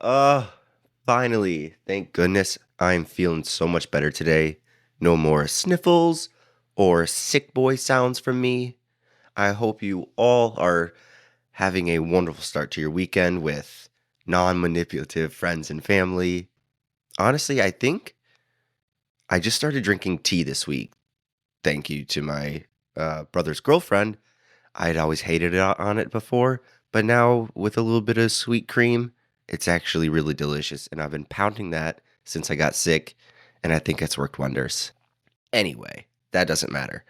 Uh, Finally, thank goodness I'm feeling so much better today. No more sniffles or sick boy sounds from me. I hope you all are having a wonderful start to your weekend with non manipulative friends and family. Honestly, I think I just started drinking tea this week. Thank you to my brother's girlfriend. I'd always hated on it before, but now with a little bit of sweet cream, it's actually really delicious. And I've been pounding that since I got sick, and I think it's worked wonders. Anyway, that doesn't matter.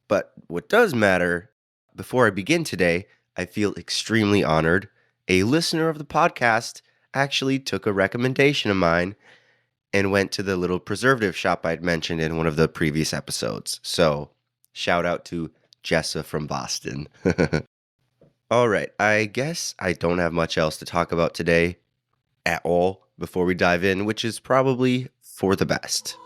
But what does matter, before I begin today, I feel extremely honored. A listener of the podcast actually took a recommendation of mine and went to the little preservative shop I'd mentioned in one of the previous episodes. So, shout out to Jessa from Boston. All right, I guess I don't have much else to talk about today at all before we dive in, which is probably for the best.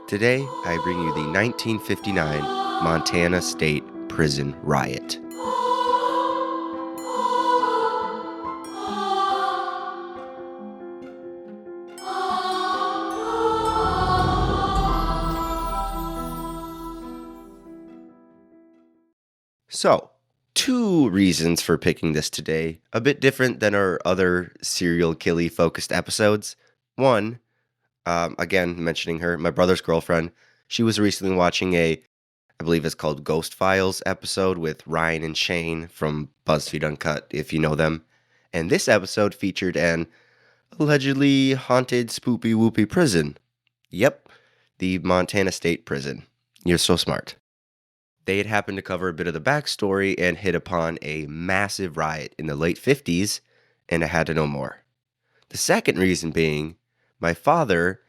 Today, I bring you the 1959 Montana State Prison Riot. So, two reasons for picking this today, a bit different than our other serial killy focused episodes. One, again, mentioning her, my brother's girlfriend. She was recently watching I believe it's called Ghost Files episode with Ryan and Shane from BuzzFeed Uncut, if you know them. And this episode featured an allegedly haunted spoopy whoopy prison. Yep, the Montana State Prison. You're so smart. They had happened to cover a bit of the backstory and hit upon a massive riot in the late 50s, and I had to know more. The second reason being, my father,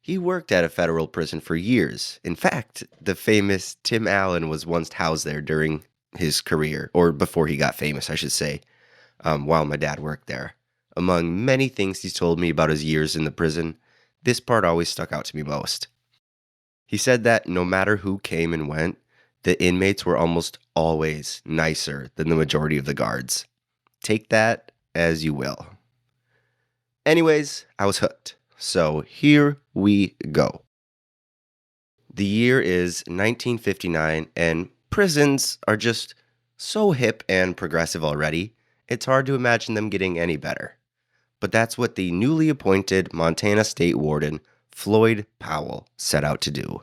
he worked at a federal prison for years. In fact, the famous Tim Allen was once housed there during his career, or before he got famous, I should say, while my dad worked there. Among many things he's told me about his years in the prison, this part always stuck out to me most. He said that no matter who came and went, the inmates were almost always nicer than the majority of the guards. Take that as you will. Anyways, I was hooked. So here we go. The year is 1959, and prisons are just so hip and progressive already, it's hard to imagine them getting any better. But that's what the newly appointed Montana State Warden, Floyd Powell, set out to do.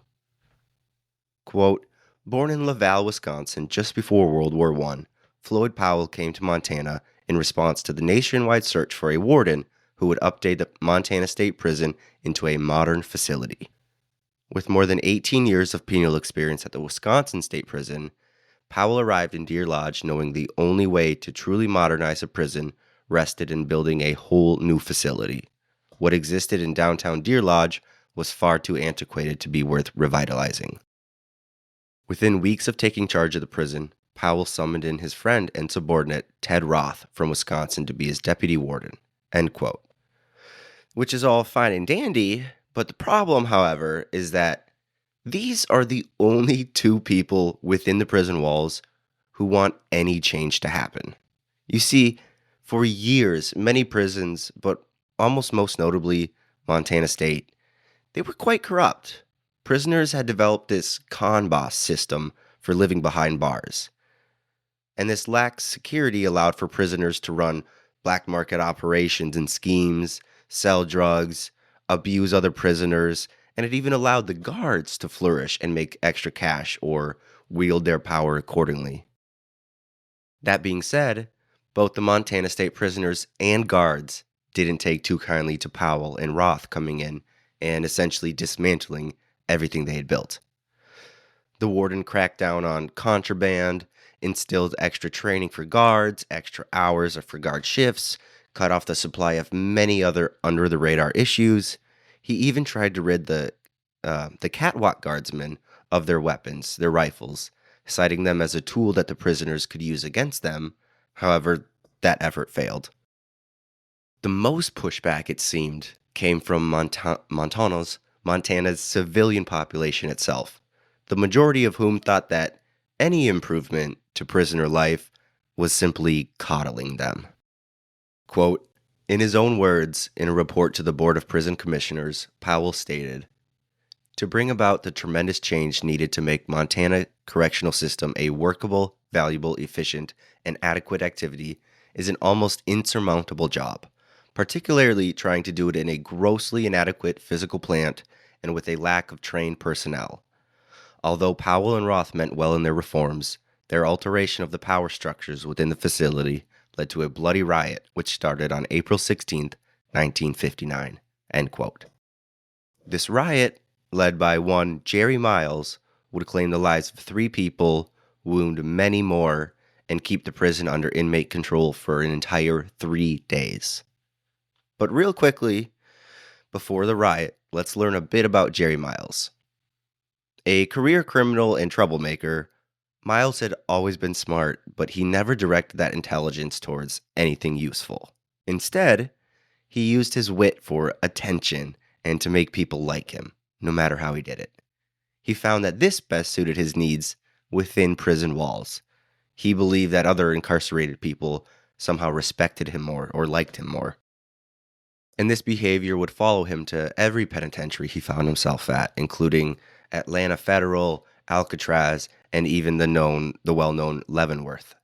Quote, born in Laval, Wisconsin, just before World War I, Floyd Powell came to Montana in response to the nationwide search for a warden who would update the Montana State Prison into a modern facility. With more than 18 years of penal experience at the Wisconsin State Prison, Powell arrived in Deer Lodge knowing the only way to truly modernize a prison rested in building a whole new facility. What existed in downtown Deer Lodge was far too antiquated to be worth revitalizing. Within weeks of taking charge of the prison, Powell summoned in his friend and subordinate Ted Roth from Wisconsin to be his deputy warden. End quote. Which is all fine and dandy, but the problem, however, is that these are the only two people within the prison walls who want any change to happen. You see, for years, many prisons, but almost most notably Montana State, they were quite corrupt. Prisoners had developed this con boss system for living behind bars. And this lax security allowed for prisoners to run black market operations and schemes, sell drugs, abuse other prisoners, and it even allowed the guards to flourish and make extra cash or wield their power accordingly. That being said, both the Montana State prisoners and guards didn't take too kindly to Powell and Roth coming in and essentially dismantling everything they had built. The warden cracked down on contraband, instilled extra training for guards, extra hours for guard shifts, cut off the supply of many other under-the-radar issues. He even tried to rid the catwalk guardsmen of their weapons, their rifles, citing them as a tool that the prisoners could use against them. However, that effort failed. The most pushback, it seemed, came from Montana's civilian population itself, the majority of whom thought that any improvement to prisoner life was simply coddling them. Quote, In his own words, in a report to the Board of Prison Commissioners, Powell stated, "To bring about the tremendous change needed to make Montana correctional system a workable, valuable, efficient, and adequate activity is an almost insurmountable job, particularly trying to do it in a grossly inadequate physical plant and with a lack of trained personnel. Although Powell and Roth meant well in their reforms, their alteration of the power structures within the facility led to a bloody riot which started on April 16th, 1959." End quote. This riot, led by one Jerry Miles, would claim the lives of 3 people, wound many more, and keep the prison under inmate control for an entire 3 days. But real quickly, before the riot, let's learn a bit about Jerry Miles. A career criminal and troublemaker, Miles had always been smart, but he never directed that intelligence towards anything useful. Instead, he used his wit for attention and to make people like him, no matter how he did it. He found that this best suited his needs within prison walls. He believed that other incarcerated people somehow respected him more or liked him more. And this behavior would follow him to every penitentiary he found himself at, including Atlanta Federal, Alcatraz, and even the well-known Leavenworth.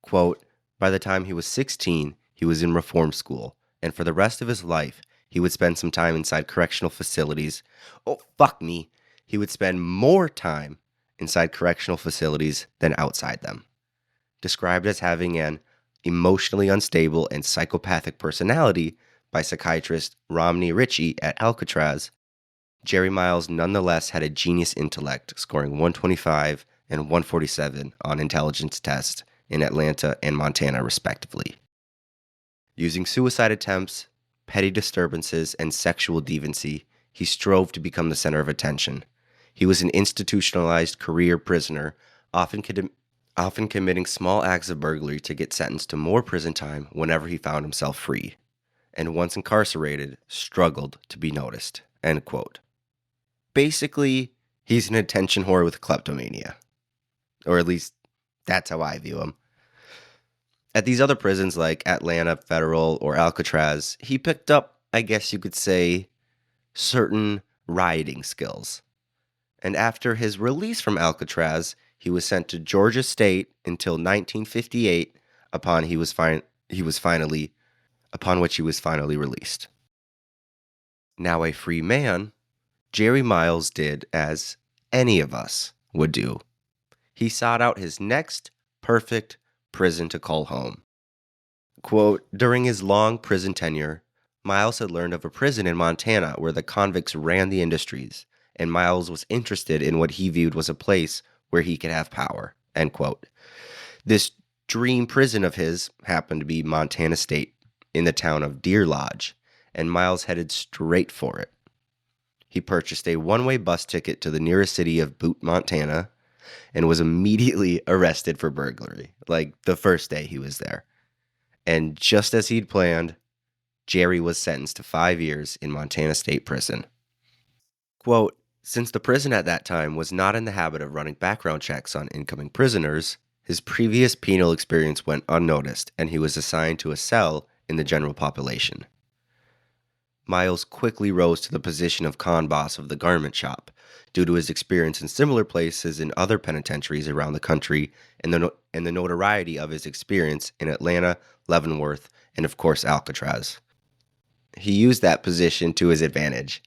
Quote, "By the time he was 16, he was in reform school, and for the rest of his life, he would spend some time inside correctional facilities. He would spend more time inside correctional facilities than outside them." Described as having an emotionally unstable and psychopathic personality by psychiatrist Romney Ritchie at Alcatraz, Jerry Miles nonetheless had a genius intellect, scoring 125 and 147 on intelligence tests in Atlanta and Montana, respectively. Using suicide attempts, petty disturbances, and sexual deviancy, he strove to become the center of attention. He was an institutionalized career prisoner, often committing small acts of burglary to get sentenced to more prison time whenever he found himself free, and once incarcerated, struggled to be noticed. End quote. Basically, he's an attention whore with kleptomania. Or at least, that's how I view him. At these other prisons like Atlanta Federal or Alcatraz, he picked up, I guess you could say, certain rioting skills. And after his release from Alcatraz, he was sent to Georgia State until 1958, upon which he was finally released. Now a free man, Jerry Miles did as any of us would do. He sought out his next perfect prison to call home. Quote, "During his long prison tenure, Miles had learned of a prison in Montana where the convicts ran the industries, and Miles was interested in what he viewed was a place where he could have power." End quote. This dream prison of his happened to be Montana State in the town of Deer Lodge, and Miles headed straight for it. He purchased a one-way bus ticket to the nearest city of Butte, Montana, and was immediately arrested for burglary, like the first day he was there. And just as he'd planned, Jerry was sentenced to 5 years in Montana State Prison. Quote, "Since the prison at that time was not in the habit of running background checks on incoming prisoners, his previous penal experience went unnoticed, and he was assigned to a cell in the general population." Miles quickly rose to the position of con boss of the garment shop due to his experience in similar places in other penitentiaries around the country and the notoriety of his experience in Atlanta, Leavenworth, and of course Alcatraz. He used that position to his advantage,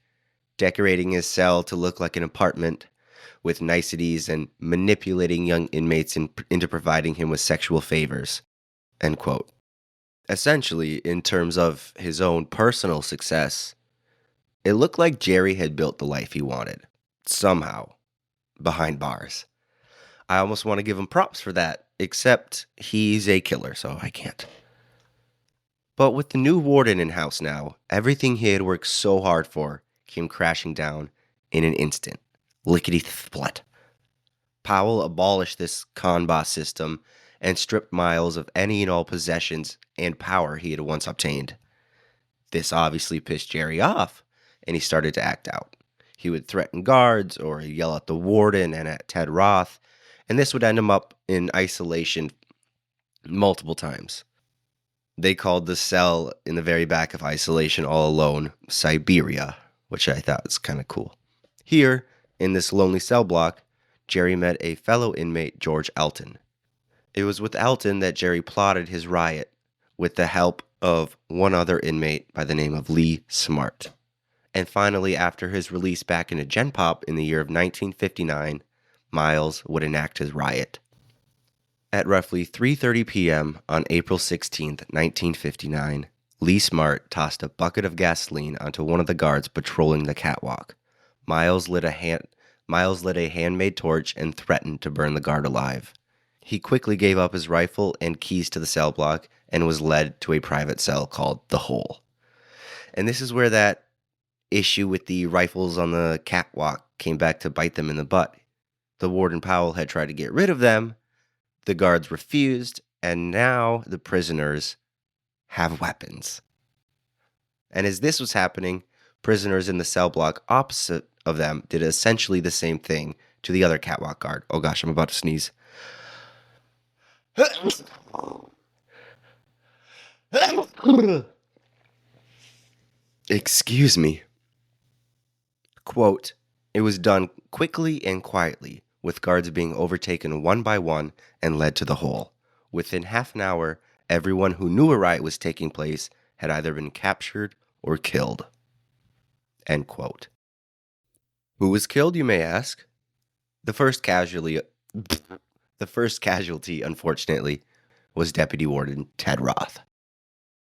decorating his cell to look like an apartment with niceties and manipulating young inmates into providing him with sexual favors. End quote. Essentially, in terms of his own personal success, it looked like Jerry had built the life he wanted, somehow, behind bars. I almost want to give him props for that, except he's a killer, so I can't. But with the new warden in house now, everything he had worked so hard for came crashing down in an instant. Lickety-split. Powell abolished this con boss system and stripped Miles of any and all possessions and power he had once obtained. This obviously pissed Jerry off, and he started to act out. He would threaten guards or yell at the warden and at Ted Roth, and this would end him up in isolation multiple times. They called the cell in the very back of isolation all alone Siberia, which I thought was kind of cool. Here, in this lonely cell block, Jerry met a fellow inmate, George Elton. It was with Elton that Jerry plotted his riot with the help of one other inmate by the name of Lee Smart. And finally, after his release back into Gen Pop in the year of 1959, Miles would enact his riot. At roughly 3:30 p.m. on April 16, 1959, Lee Smart tossed a bucket of gasoline onto one of the guards patrolling the catwalk. Miles lit a handmade torch and threatened to burn the guard alive. He quickly gave up his rifle and keys to the cell block and was led to a private cell called The Hole. And this is where that issue with the rifles on the catwalk came back to bite them in the butt. The warden Powell had tried to get rid of them. The guards refused, and now the prisoners have weapons. And as this was happening, prisoners in the cell block opposite of them did essentially the same thing to the other catwalk guard. Oh gosh, I'm about to sneeze. Excuse me. Quote, it was done quickly and quietly, with guards being overtaken one by one and led to the hole. Within half an hour, everyone who knew a riot was taking place had either been captured or killed. End quote. Who was killed, you may ask? The first casualty, unfortunately, was Deputy Warden Ted Roth.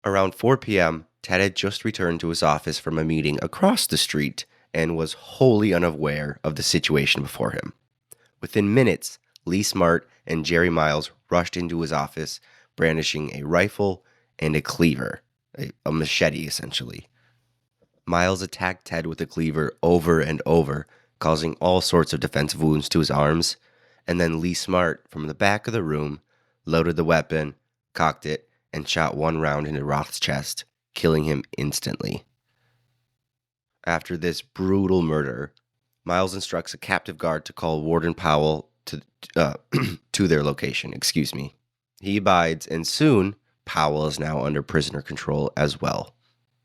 Around 4 p.m., Ted had just returned to his office from a meeting across the street and was wholly unaware of the situation before him. Within minutes, Lee Smart and Jerry Miles rushed into his office, brandishing a rifle and a cleaver, a machete essentially. Miles attacked Ted with the cleaver over and over, causing all sorts of defensive wounds to his arms, and then Lee Smart, from the back of the room, loaded the weapon, cocked it, and shot one round into Roth's chest, killing him instantly. After this brutal murder, Miles instructs a captive guard to call Warden Powell to their location. He abides, and soon Powell is now under prisoner control as well.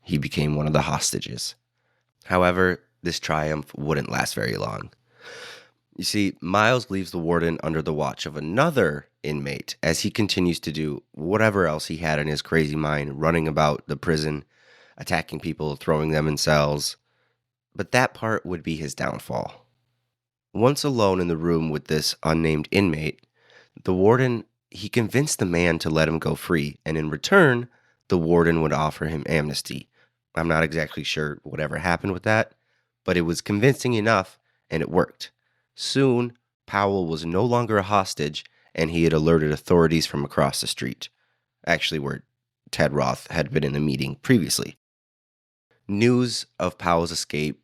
He became one of the hostages. However, this triumph wouldn't last very long. You see, Miles leaves the warden under the watch of another inmate as he continues to do whatever else he had in his crazy mind, running about the prison, attacking people, throwing them in cells. But that part would be his downfall. Once alone in the room with this unnamed inmate, the warden, he convinced the man to let him go free, and in return, the warden would offer him amnesty. I'm not exactly sure whatever happened with that, but it was convincing enough, and it worked. Soon, Powell was no longer a hostage, and he had alerted authorities from across the street, actually where Ted Roth had been in the meeting previously. News of Powell's escape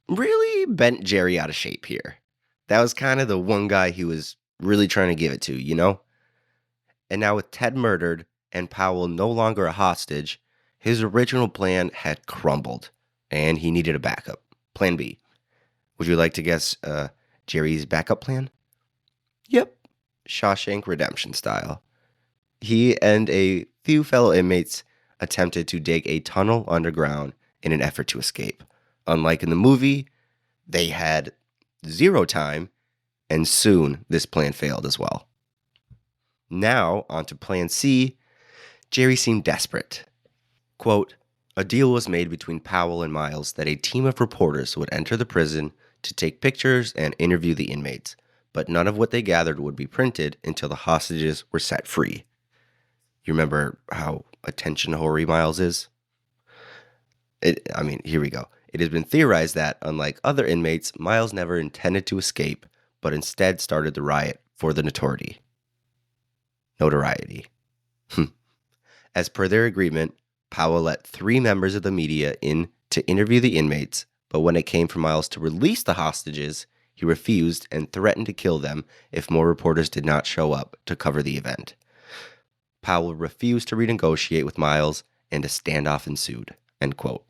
really bent Jerry out of shape here. That was kind of the one guy he was really trying to give it to, you know? And now with Ted murdered and Powell no longer a hostage, his original plan had crumbled, and he needed a backup. Plan B. Would you like to guess Jerry's backup plan? Yep, Shawshank Redemption style. He and a few fellow inmates attempted to dig a tunnel underground in an effort to escape. Unlike in the movie, they had zero time, and soon this plan failed as well. Now, on to Plan C. Jerry seemed desperate. Quote, a deal was made between Powell and Miles that a team of reporters would enter the prison to take pictures and interview the inmates, but none of what they gathered would be printed until the hostages were set free. You remember how attention-whore Miles is? Here we go. It has been theorized that, unlike other inmates, Miles never intended to escape, but instead started the riot for the notoriety. As per their agreement, Powell let 3 members of the media in to interview the inmates, but when it came for Miles to release the hostages, he refused and threatened to kill them if more reporters did not show up to cover the event. Powell refused to renegotiate with Miles, and a standoff ensued. End quote.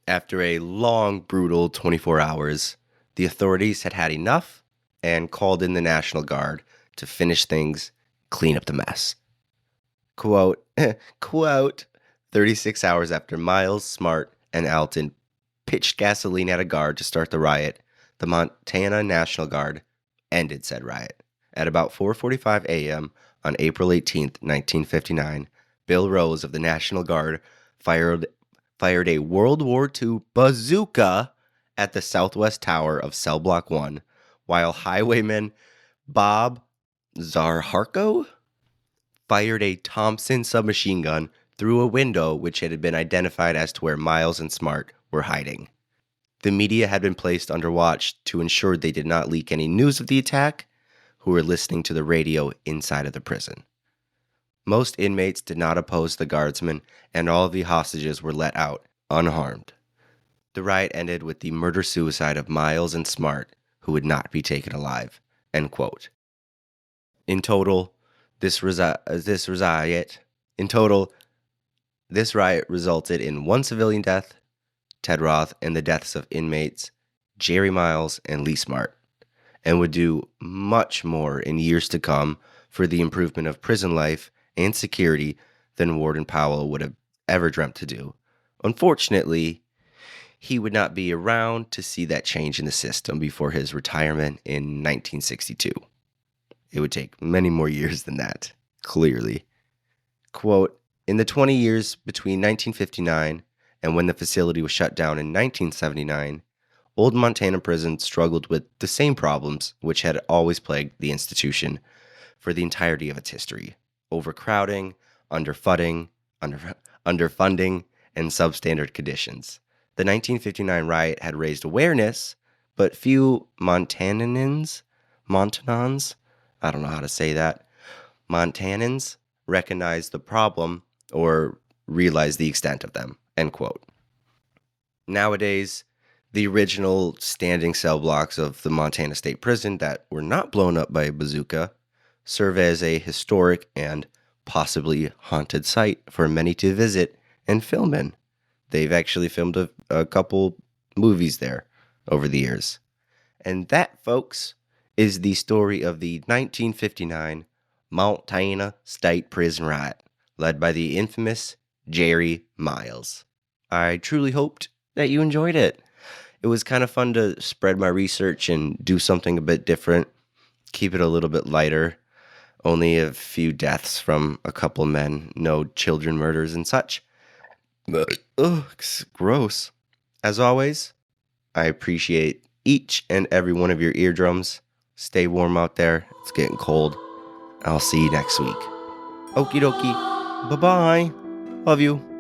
After a long, brutal 24 hours, the authorities had had enough and called in the National Guard to finish things, clean up the mess. Quote, quote, 36 hours after Miles, Smart, and Alton pitched gasoline at a guard to start the riot, the Montana National Guard ended said riot. At about 4:45 a.m. on April 18, 1959, Bill Rose of the National Guard fired a World War II bazooka at the southwest tower of Cell Block 1, while highwayman Bob Zarharko fired a Thompson submachine gun through a window which had been identified as to where Miles and Smart were hiding. The media had been placed under watch to ensure they did not leak any news of the attack, who were listening to the radio inside of the prison. Most inmates did not oppose the guardsmen, and all of the hostages were let out unharmed. The riot ended with the murder-suicide of Miles and Smart, who would not be taken alive. End quote. In total, this riot resulted in one civilian death, Ted Roth, and the deaths of inmates Jerry Miles and Lee Smart, and would do much more in years to come for the improvement of prison life and security than Warden Powell would have ever dreamt to do. Unfortunately, he would not be around to see that change in the system before his retirement in 1962. It would take many more years than that, clearly. Quote, in the 20 years between 1959 and when the facility was shut down in 1979, Old Montana Prison struggled with the same problems which had always plagued the institution for the entirety of its history: overcrowding, underfunding, and substandard conditions. The 1959 riot had raised awareness, but few Montanans, I don't know how to say that, Montanans recognized the problem or realized the extent of them, end quote. Nowadays, the original standing cell blocks of the Montana State Prison that were not blown up by a bazooka serve as a historic and possibly haunted site for many to visit and film in. They've actually filmed a couple movies there over the years. And that, folks, is the story of the 1959 Montana State Prison Riot, led by the infamous Jerry Miles. I truly hoped that you enjoyed it. It was kind of fun to spread my research and do something a bit different, keep it a little bit lighter. Only a few deaths from a couple men, no children murders and such. But, it's gross. As always, I appreciate each and every one of your eardrums. Stay warm out there. It's getting cold. I'll see you next week. Okie dokie. Bye-bye. Love you.